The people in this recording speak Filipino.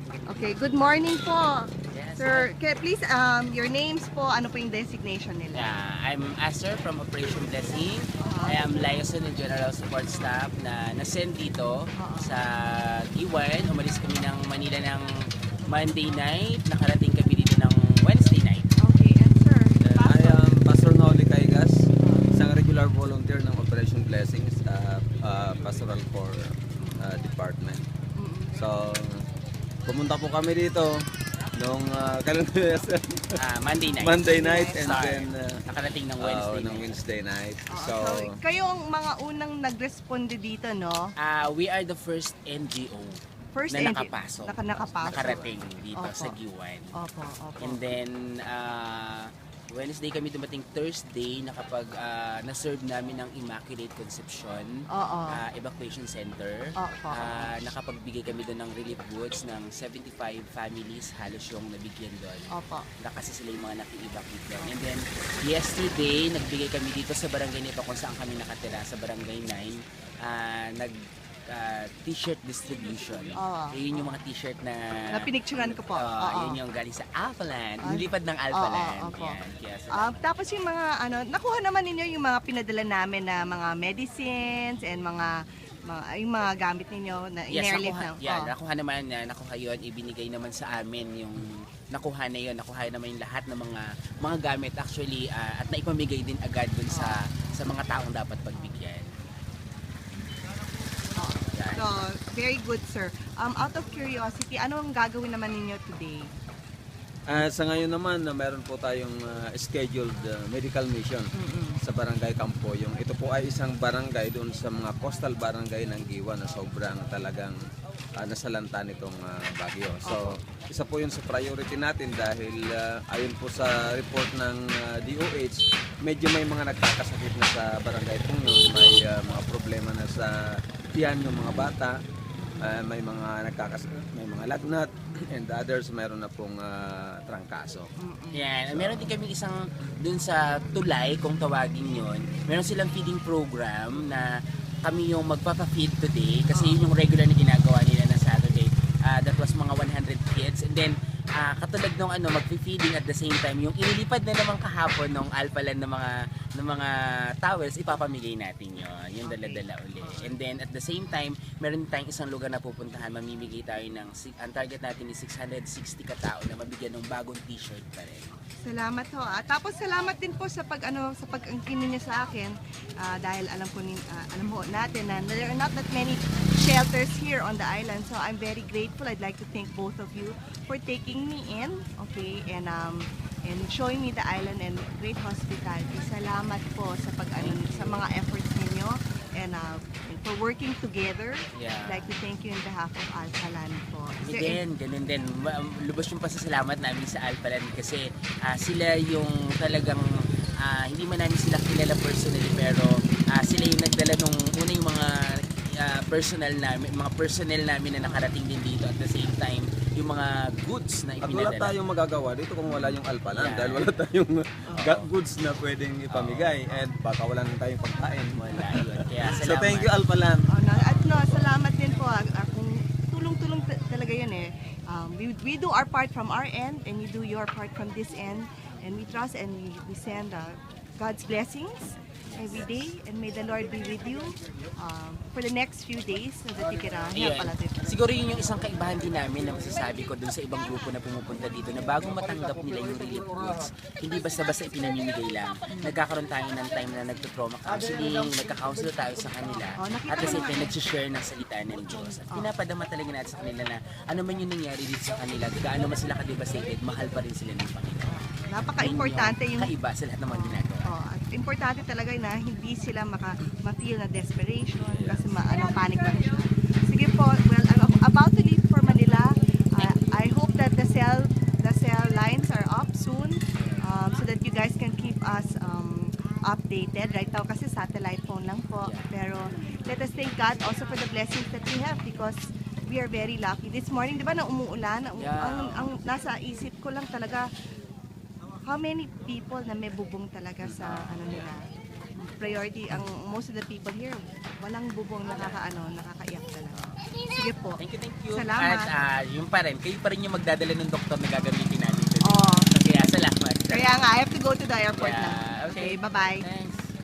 Okay, good morning po. Yes. Sir, please, your names po, ano po yung designation nila? Yeah, I'm Aster from Operation Blessing. I am liaison and general support staff na nasend dito sa Giwan. Umalis kami ng Manila ng Monday night. Nakarating kami dito ng Wednesday night. Okay, and sir, I am Pastor Noli Caigas, isang regular volunteer ng Operation Blessings sa Pastoral Corps Department. So, pumunta po kami dito nung Monday night. Monday night and Start. then Nakarating ng Wednesday ng night. Wednesday night. so, So, kayo ang mga unang nag-responde dito, no? We are the first NGO First na NGO, nakapasok. nakapasok. Nakarating dito Opo. sa Giwan. Opo, opo. And then, Wednesday kami dumating, Thursday, na-serve namin ng Immaculate Conception Oo. Evacuation Center. Opo. Nakapagbigay kami doon ng relief goods ng 75 families, halos yung nabigyan doon. Opo. Kasi sila yung mga naki-evacuate doon. And then, yesterday, nagbigay kami dito sa barangay nito kung saan kami nakatira, sa barangay 9. T-shirt distribution. Oo. Yun yung mga t-shirt na Napinicturan ko po. Oo. yun yung galing sa Alphaland. Ah. Nilipad ng Alphaland. Oo, opo. Yan. Kaya salamat. Tapos yung mga nakuha naman ninyo yung mga pinadala namin na mga medicines and yung mga gamit ninyo na in-airlift na. Nakuha naman nakuha yun, ibinigay naman sa amin yung nakuha na yun, nakuha naman yung lahat ng mga gamit actually at naipamigay din agad dun sa mga taong dapat pagbigyan. Yan. So, very good, sir. Out of curiosity, ano ang gagawin naman ninyo today? sa ngayon naman, meron po tayong scheduled medical mission sa Barangay Campoyong. Ito po ay isang barangay doon sa mga coastal barangay ng Giwan na sobrang talagang nasalanta nitong bagyo. So, isa po yun sa priority natin dahil ayon po sa report ng DOH, medyo may mga nagkakasakit na sa barangay po yun. May mga problema na sa tiyan yung mga bata. May mga may mga lagnat and others meron na pong trangkaso. Yan. Meron din kami isang dun sa Tulay, kung tawagin yon. Meron silang feeding program na kami yung magpapa-feed today kasi yun yung regular na ginagawa nila na Saturday. That was mga 100 kids. And then, katulad nung mag-feeding at the same time, yung inilipad na naman kahapon ng Alphaland ng mga towels, ipapamigay natin yon. Yung dala-dala uli. And then, at the same time, meron tayong isang lugar na pupuntahan, mamimigay tayo ang target natin is 660 katao na mabigyan ng bagong t-shirt pa rin. Salamat ho. Tapos salamat din po sa pag-angkin niyo sa akin dahil alam ho natin na there are not that many shelters here on the island. So I'm very grateful. I'd like to thank both of you for taking me in, okay, and showing me the island and great hospitality. Salamat po sa sa mga efforts ninyo and for working together. Yeah. I'd like to thank you in behalf of Alphaland po. Ganun din. Lubos yung pasasalamat namin sa Alphaland kasi sila yung talagang hindi man namin sila kilala personally pero sila yung nagdala nung una yung mga personnel namin na nakarating din dito at the same time yung mga goods na At wala ipinadala. tayong magagawa dito kung wala yung Alphaland Yeah. dahil wala tayong goods na pwedeng ipamigay and baka wala nang tayong pagkain. Wala yun. Kaya salamat. So thank you Alphaland. Salamat din po. Kung tulong-tulong talaga yun eh. We do our part from our end and you do your part from this end. And we trust and we send God's blessings every day. And may the Lord be with you for the next few days so that you can help Ayun. a lot of people. Siguro yun yung isang kaibahan din namin na masasabi ko dun sa ibang grupo na pumupunta dito na bago matanggap nila yung relief goods, hindi basta-basta ipinamimigay lang. Nagkakaroon tayo ng time na nagtutrauma counseling, nagka-counsel tayo sa kanila, at the same time nagsishare ng salita ng Diyos. At pinapadama talaga natin sa kanila na ano man yung nangyari dito sa kanila, gaano man sila ka-devastated, mahal pa rin sila ng Panginoon. Napaka-importante yung kaiba sa lahat ng mga ginagawa. at importante talaga na hindi sila ma-feel na desperation kasi panic lang siya. Sige po, well, I'm about to leave for Manila. I hope that the cell lines are up soon so that you guys can keep us updated. Right now kasi satellite phone lang po. Pero let us thank God also for the blessings that we have because we are very lucky. This morning, di ba na umuulan? Ang nasa isip ko lang talaga how many people na may bubong talaga sa nila. Priority, most of the people here, walang bubong nakakaiyak talaga. Sige po. Thank you. Salamat. At yung pa rin, kayo pa rin yung magdadala ng doktor na gagamitin natin today. Oo. Kaya salamat. Kaya nga, I have to go to the airport Yeah, na. okay. Okay, bye-bye. Thanks.